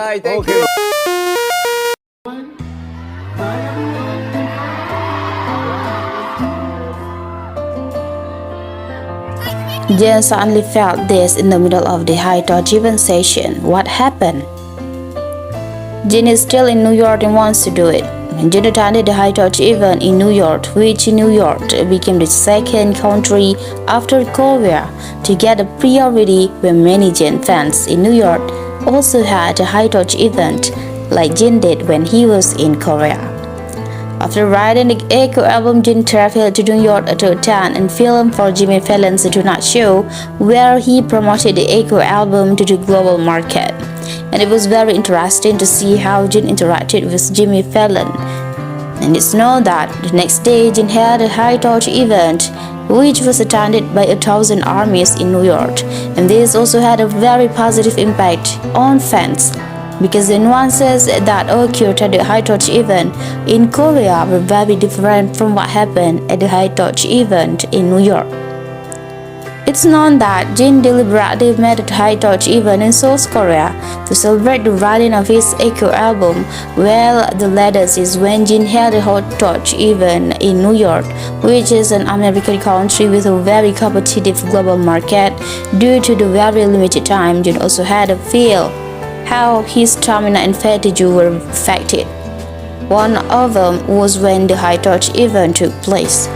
Alright, thank you. Jjwan suddenly felt this in the middle of the Jjwan session. What happened? Jjwan is still in New York and wants to do it. Jjwan attended the event in New York, which New York became the second country after Korea to get a priority when many Jjwan fans in New York also had a event like Jjwan did when he was in Korea. After writing the Echo album, Jjwan traveled to New York to attend and film for Jimmy Fallon's Tonight Show, where he promoted the Echo album to the global market. And it was very interesting to see how Jjwan interacted with Jimmy Fallon. And it's known that the next day, Jjwan had a event, which was attended by 1,000 armies in New York. And this also had a very positive impact on fans, because the nuances that occurred at the event in Korea were very different from what happened at the event in New York. It's known that Jjwan deliberately made a event in South Korea to celebrate the writing of his Echo album, while the latest is when Jjwan had a event in New York, which is an American country with a very competitive global market. Due to the very limited time, Jjwan also had to feel how his stamina and fatigue were affected. One of them was when the event took place.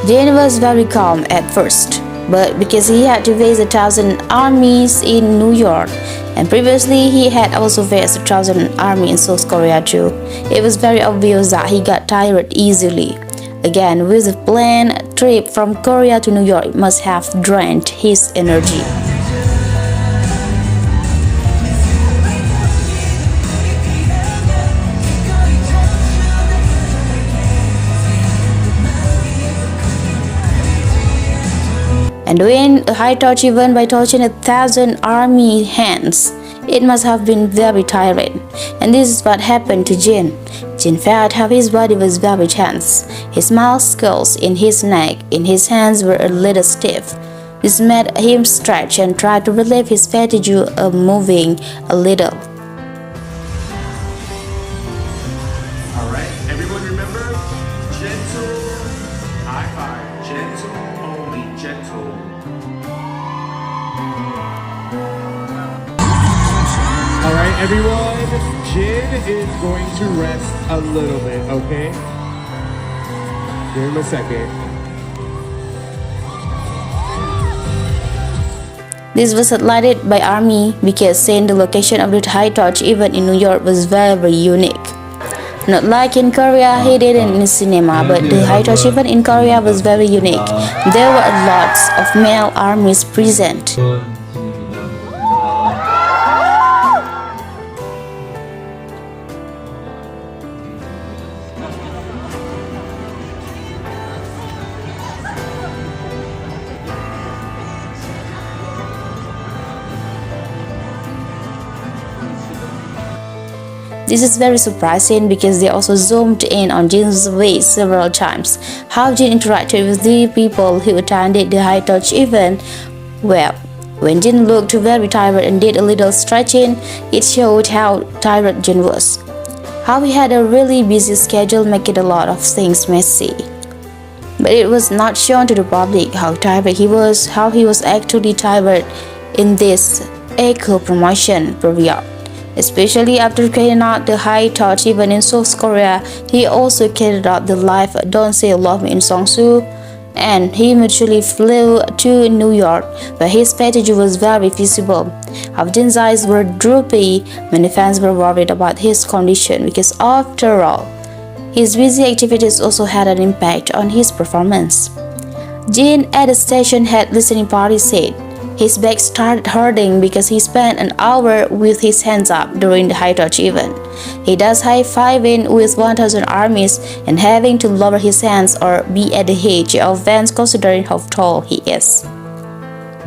Jjwan was very calm at first, but because he had to face 1,000 armies in New York, and previously he had also faced 1,000 army in South Korea too, it was very obvious that he got tired easily. Again, with the planned trip from Korea to New York, it must have drained his energy. And doing a event by touching 1,000 army hands, it must have been very tiring. And this is what happened to Jjwan. Jjwan felt how his body was very tense. His muscles in his neck, in his hands were a little stiff. This made him stretch and try to relieve his fatigue of moving a little. Alright, everyone remember? Gentle. High five. Gentle, only gentle. Alright, everyone. Jjwan is going to rest a little bit, okay? Give him a second. This was highlighted by Army because saying the location of the event in New York was very unique. Not like in Korea, he did it in cinema, but the event in Korea was very unique. There were lots of male armies present. This is very surprising because they also zoomed in on Jjwan's face several times. How Jjwan interacted with the people who attended the event. Well, when Jjwan looked very tired and did a little stretching, it showed how tired Jjwan was. How he had a really busy schedule making a lot of things messy. But it was not shown to the public how tired he was, how he was actually tired in this Echo promotion period. Especially after carrying out the event in South Korea, he also carried out the live Don't Say You Love Me in Songsu, and he eventually flew to New York, where his fatigue was very visible. How Jjwan's eyes were droopy. Many fans were worried about his condition because, after all, his busy activities also had an impact on his performance. Jjwan at the station head listening party said His back started hurting because he spent an hour with his hands up during the high touch event. He does high-fiving with 1,000 armies and having to lower his hands or be at the edge of fans considering how tall he is.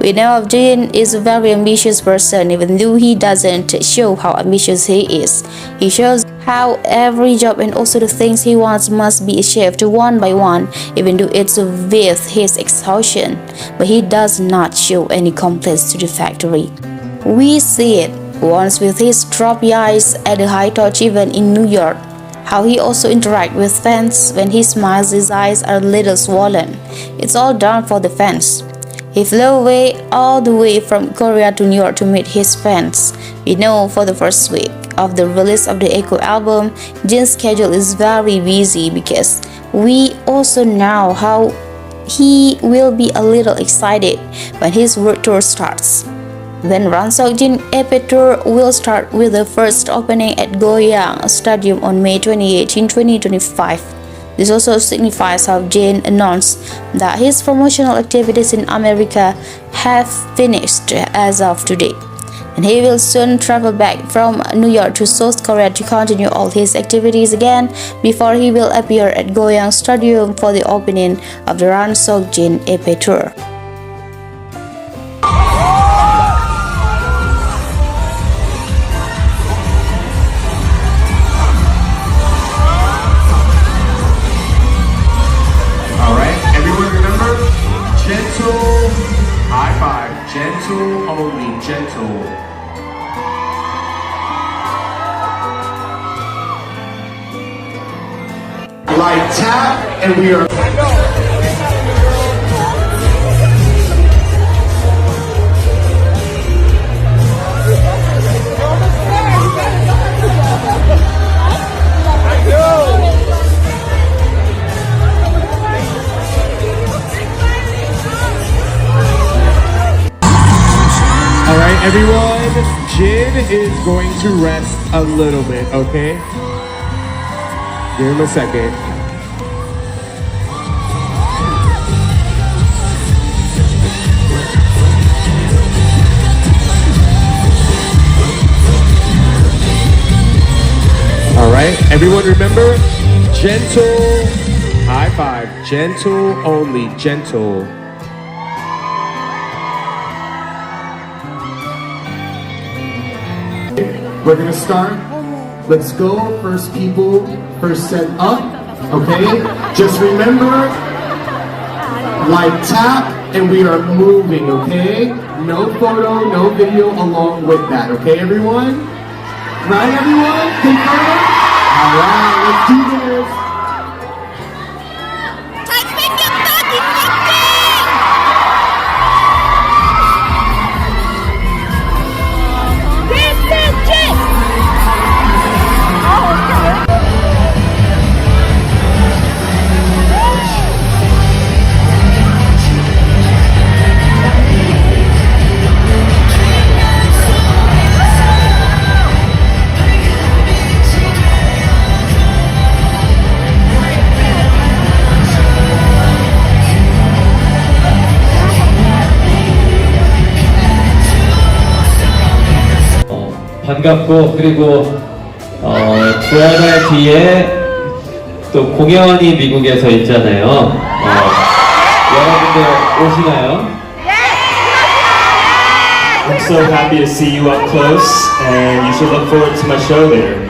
We know of Jjwan is a very ambitious person even though he doesn't show how ambitious he is. He shows how every job and also the things he wants must be achieved one by one even though it's with his exhaustion. But he does not show any complaints to the factory. We see it once with his droppy eyes at the high touch event in New York. How he also interacts with fans when he smiles, his eyes are a little swollen. It's all done for the fans. He flew away all the way from Korea to New York to meet his fans. We know for the first week of the release of the Echo album, Jjwan's schedule is very busy because we also know how he will be a little excited when his world tour starts. When Seokjin EP Tour will start with the first opening at Goyang Stadium on May 28, 2025. This also signifies how Jjwan announced that his promotional activities in America have finished as of today. And he will soon travel back from New York to South Korea to continue all his activities again before he will appear at Goyang Stadium for the opening of the Seokjin EP Tour. Gentle, high five, gentle only, gentle. Light tap, and we are. Alright everyone, Jjwan is going to rest a little bit, okay? Give him a second. Alright, everyone remember, gentle, high five, gentle only, gentle. We're gonna start. Let's go. First people, first set up. Okay? Just remember, like tap, and we are moving, okay? No photo, no video along with that, okay everyone? Right everyone? Confirm? Alright, let's do this. 반갑고 그리고 두 달 뒤에 또 공연이 미국에서 있잖아요. 여러분들 오시나요? I'm so happy to see you up close, and you should look forward to my show there.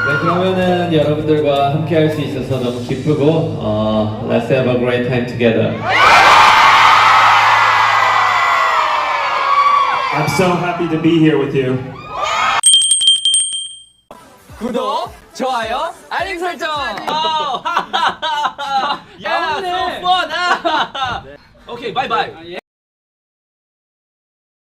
네, 그러면은 여러분들과 함께 할 수 있어서 너무 기쁘고 Let's have a great time together. I'm so happy to be here with you. 구독, 좋아요, 알림 설정. Yeah, so fun. Okay, bye bye.